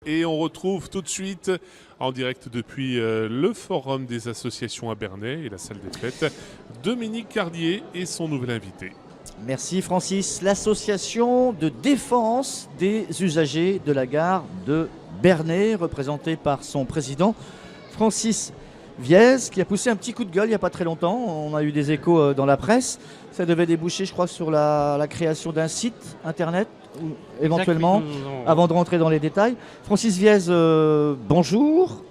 Et on retrouve tout de suite, en direct depuis le Forum des associations à Bernay et la salle des fêtes, Dominique Carlier et son nouvel invité. Merci Francis. L'association de défense des usagers de la gare de Bernay, représentée par son président Francis Viez, qui a poussé un petit coup de gueule il n'y a pas très longtemps. On a eu des échos dans la presse. Ça devait déboucher, je crois, sur la création d'un site internet, éventuellement, avant de rentrer dans les détails. Francis Viez, bonjour. Bonjour.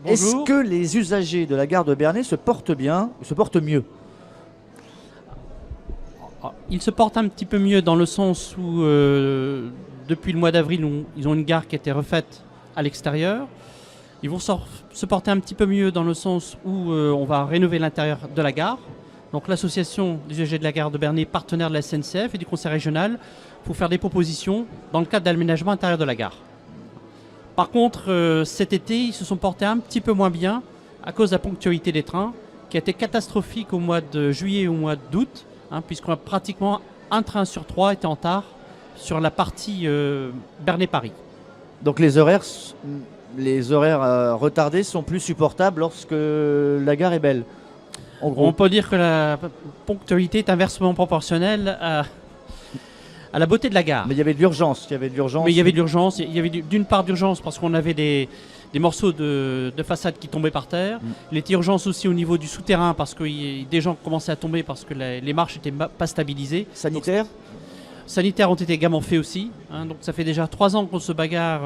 Est-ce que les usagers de la gare de Bernay se portent bien, se portent mieux? Ils se portent un petit peu mieux dans le sens où, depuis le mois d'avril, ils ont une gare qui a été refaite à l'extérieur. Ils vont se porter un petit peu mieux dans le sens où on va rénover l'intérieur de la gare. Donc l'association des usagers de la gare de Bernay, partenaire de la SNCF et du conseil régional, pour faire des propositions dans le cadre d'aménagement intérieur de la gare. Par contre, cet été, ils se sont portés un petit peu moins bien à cause de la ponctualité des trains, qui a été catastrophique au mois de juillet et au mois d'août, puisqu'on a pratiquement un train sur 3 était en retard sur la partie Bernay-Paris. Donc les horaires retardés sont plus supportables lorsque la gare est belle. En gros. On peut dire que la ponctualité est inversement proportionnelle à la beauté de la gare. Mais il y avait de l'urgence. Mais il y avait de l'urgence. Il y avait d'une part d'urgence parce qu'on avait des morceaux de façade qui tombaient par terre. Il était urgence aussi au niveau du souterrain parce que des gens commençaient à tomber parce que les marches n'étaient pas stabilisées. Sanitaires. Sanitaires ont été également faits aussi. Donc ça fait déjà 3 ans qu'on se bagarre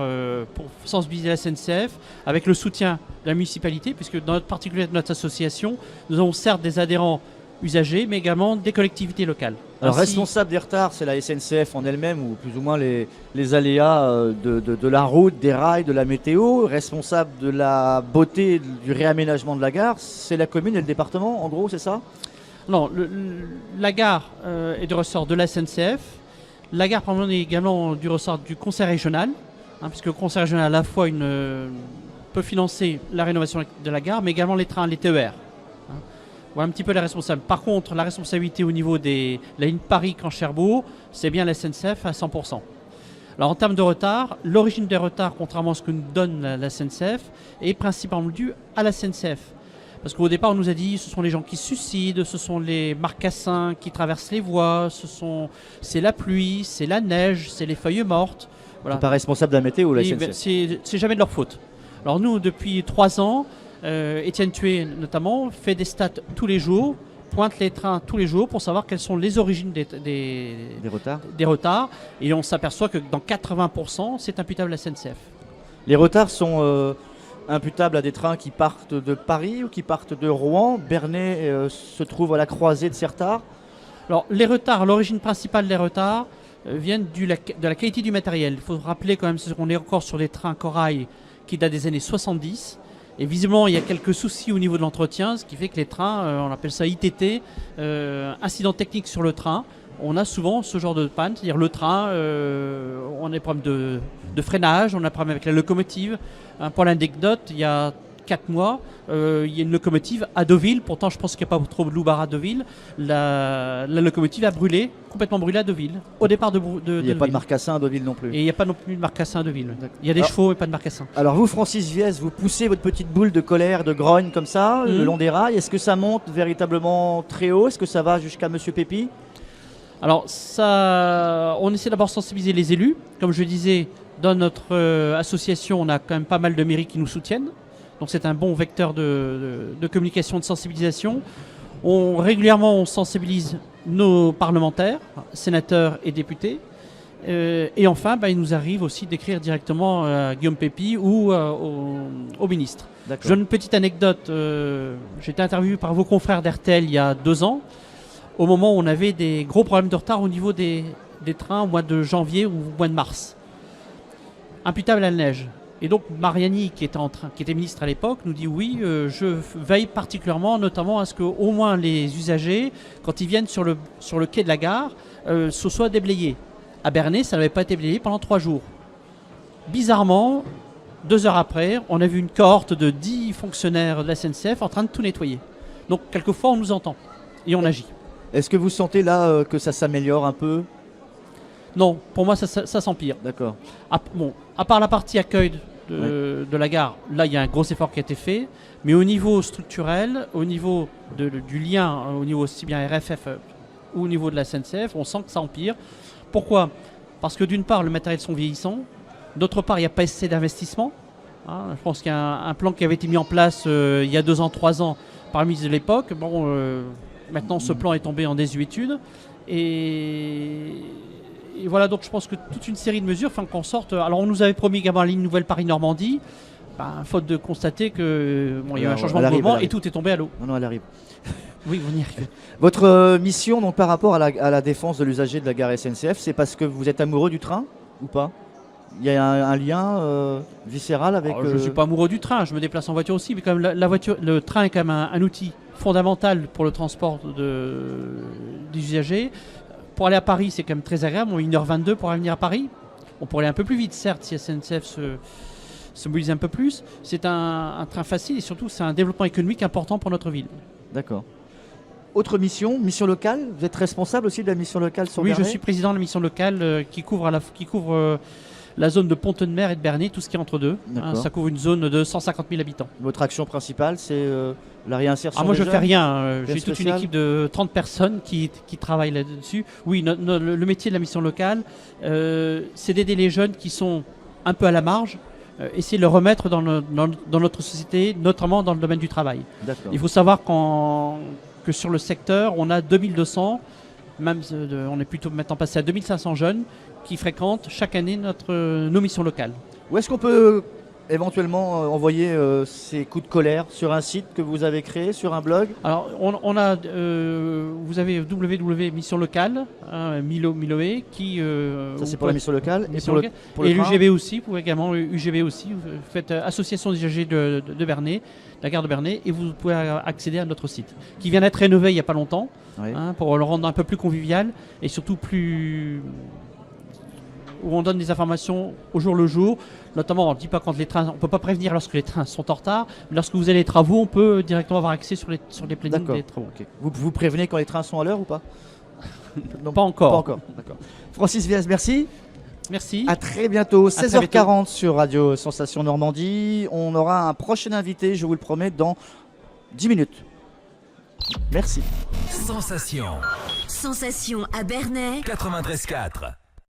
pour sensibiliser la SNCF avec le soutien de la municipalité, puisque dans notre particulier de notre association, nous avons certes des adhérents usagers, mais également des collectivités locales. Alors responsable des retards, c'est la SNCF en elle-même, ou plus ou moins les aléas de la route, des rails, de la météo. Responsable de la beauté du réaménagement de la gare, c'est la commune et le département, en gros, c'est ça? Non, la gare est du ressort de la SNCF. La gare est également du ressort du conseil régional, puisque le conseil régional à la fois peut financer la rénovation de la gare, mais également les trains, les TER. Voilà un petit peu les responsables. Par contre, la responsabilité au niveau de la ligne Paris-Caen-Cherbourg, c'est bien la SNCF à 100%. Alors en termes de retard, l'origine des retards, contrairement à ce que nous donne la SNCF, est principalement due à la SNCF. Parce qu'au départ, on nous a dit ce sont les gens qui se suicident, ce sont les marcassins qui traversent les voies, c'est la pluie, c'est la neige, c'est les feuilles mortes. Voilà. C'est pas responsable de la météo, la SNCF. C'est jamais de leur faute. Alors nous, depuis 3 ans, Étienne Thué notamment fait des stats tous les jours, pointe les trains tous les jours pour savoir quelles sont les origines des retards. Et on s'aperçoit que dans 80%, c'est imputable à la SNCF. Les retards sont imputables à des trains qui partent de Paris ou qui partent de Rouen. Bernay se trouve à la croisée de ces retards. Alors les retards, l'origine principale des retards viennent de la qualité du matériel. Il faut rappeler quand même qu'on est encore sur les trains corail qui datent des années 70. Et visiblement, il y a quelques soucis au niveau de l'entretien, ce qui fait que les trains, on appelle ça ITT, incident technique sur le train. On a souvent ce genre de panne, c'est-à-dire le train, on a des problèmes de freinage, on a des problèmes avec la locomotive. Pour l'anecdote, il y a 4 mois, il y a une locomotive à Deauville, pourtant je pense qu'il n'y a pas trop de loubar à Deauville. La locomotive a brûlé, complètement brûlé à Deauville, au départ de Il n'y a pas de marcassin à Deauville non plus. Et il n'y a pas non plus de marcassin à Deauville. Il y a des chevaux mais pas de marcassin. Alors vous, Francis Viez, vous poussez votre petite boule de colère, de grogne comme ça, le long des rails. Est-ce que ça monte véritablement très haut? Est-ce que ça va jusqu'à Monsieur Pépi? Alors on essaie d'abord de sensibiliser les élus. Comme je disais, dans notre association, on a quand même pas mal de mairies qui nous soutiennent. Donc c'est un bon vecteur de communication, de sensibilisation. Régulièrement, on sensibilise nos parlementaires, sénateurs et députés. Et enfin, il nous arrive aussi d'écrire directement à Guillaume Pépi ou au ministre. Je donne une petite anecdote. J'ai été interviewé par vos confrères d'RTL il y a 2 ans, au moment où on avait des gros problèmes de retard au niveau des trains au mois de janvier ou au mois de mars. Imputable à la neige. Et donc Mariani, qui était ministre à l'époque, nous dit oui, je veille particulièrement, notamment à ce qu'au moins les usagers, quand ils viennent sur le quai de la gare, ce soit déblayé. À Bernay, ça n'avait pas été déblayé pendant 3 jours. Bizarrement, 2 heures après, on a vu une cohorte de 10 fonctionnaires de la SNCF en train de tout nettoyer. Donc quelquefois, on nous entend et on agit. Est-ce que vous sentez là que ça s'améliore un peu? Non, pour moi, ça s'empire. D'accord. À part la partie accueil de la gare, là il y a un gros effort qui a été fait, mais au niveau structurel, au niveau du lien, au niveau aussi bien RFF ou au niveau de la SNCF, on sent que ça empire. Pourquoi ? Parce que d'une part, le matériel sont vieillissants, d'autre part, il n'y a pas assez d'investissement. Je pense qu'il y a un plan qui avait été mis en place il y a 2 ans, 3 ans par le ministre de l'époque. Bon, maintenant, ce plan est tombé en désuétude. Et voilà, donc je pense que toute une série de mesures, enfin qu'on sorte. Alors, on nous avait promis également la ligne nouvelle Paris-Normandie. Faute de constater que il y a eu un changement de mouvement et tout est tombé à l'eau. Non, elle arrive. Oui, on y arrive. Votre mission, donc, par rapport à la défense de l'usager de la gare SNCF, c'est parce que vous êtes amoureux du train ou pas ? Il y a un lien viscéral avec... Je ne suis pas amoureux du train, je me déplace en voiture aussi, mais quand même le train est quand même un outil fondamental pour le transport des usagers. Pour aller à Paris, c'est quand même très agréable. 1h22 pour venir à Paris. On pourrait aller un peu plus vite, certes, si SNCF se mobilise un peu plus. C'est un train facile et surtout, c'est un développement économique important pour notre ville. D'accord. Autre mission locale. Vous êtes responsable aussi de la mission locale sur Bernay ? Oui, je suis président de la mission locale qui couvre la zone de Pont-Tenay et de Bernay, tout ce qui est entre deux. Ça couvre une zone de 150 000 habitants. Votre action principale, c'est la réinsertion moi, je des ne fais jeunes ? rien. J'ai toute une équipe de 30 personnes qui travaillent là-dessus. Oui, le métier de la mission locale, c'est d'aider les jeunes qui sont un peu à la marge, essayer de le remettre dans notre société, notamment dans le domaine du travail. D'accord. Il faut savoir que sur le secteur, on a 2200, même on est plutôt maintenant passé à 2500 jeunes qui fréquentent chaque année nos missions locales. Où est-ce qu'on peut éventuellement envoyer ces coups de colère sur un site que vous avez créé, sur un blog ? Alors, vous avez www.mission locale, Miloé, qui... ça, c'est pour la mission locale. Et l'UGB aussi, vous pouvez également, UGB aussi, vous faites Association des usagers de Bernay, la gare de Bernay, et vous pouvez accéder à notre site, qui vient d'être rénové il n'y a pas longtemps, pour le rendre un peu plus convivial, et surtout où on donne des informations au jour le jour. Notamment, on ne dit pas quand les trains, on ne peut pas prévenir lorsque les trains sont en retard, mais lorsque vous avez les travaux, on peut directement avoir accès sur les plannings des travaux. Okay. Vous prévenez quand les trains sont à l'heure ou pas ? Non, pas encore. Pas encore. D'accord. Francis Viez, merci. Merci. À très bientôt. 16h40 sur Radio Sensation Normandie. On aura un prochain invité, je vous le promets, dans 10 minutes. Merci. Sensation. Sensation à Bernay. 93.4.